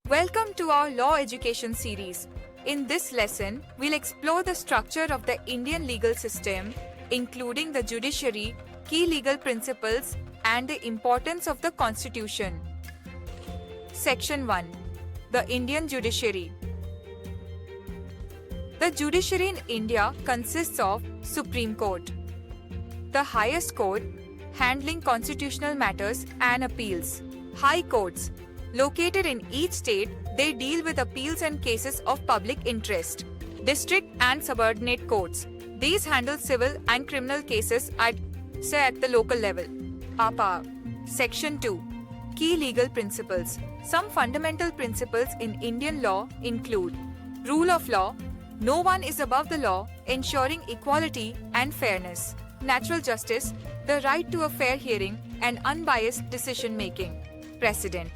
Welcome to our law education series. In this lesson, we'll explore the structure of the Indian legal system, including the judiciary, key legal principles, and the importance of the Constitution. Section 1. The Indian Judiciary. The judiciary in India consists of Supreme Court, the highest court, handling constitutional matters and appeals. High courts. Located in each state, they deal with appeals and cases of public interest. District and subordinate courts. These handle civil and criminal cases at the local level. APA. Section 2. Key legal principles. Some fundamental principles in Indian law include rule of law, no one is above the law, ensuring equality and fairness. Natural justice, the right to a fair hearing and unbiased decision-making. Precedent.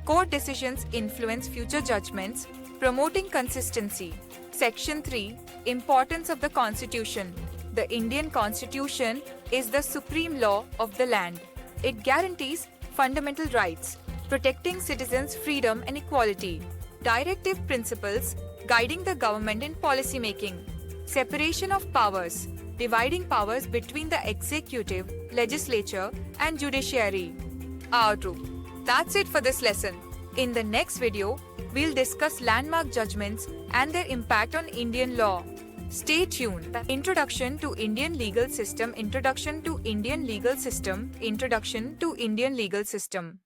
Court decisions influence future judgments, promoting consistency. Section 3. Importance of the Constitution. The Indian Constitution is the supreme law of the land. It guarantees fundamental rights, protecting citizens' freedom and equality. Directive principles guiding the government in policy making. Separation of powers, dividing powers between the executive, legislature, and judiciary. Outro. That's it for this lesson. In the next video, we'll discuss landmark judgments and their impact on Indian law. Stay tuned. Introduction to Indian Legal System. Introduction to Indian Legal System. Introduction to Indian Legal System.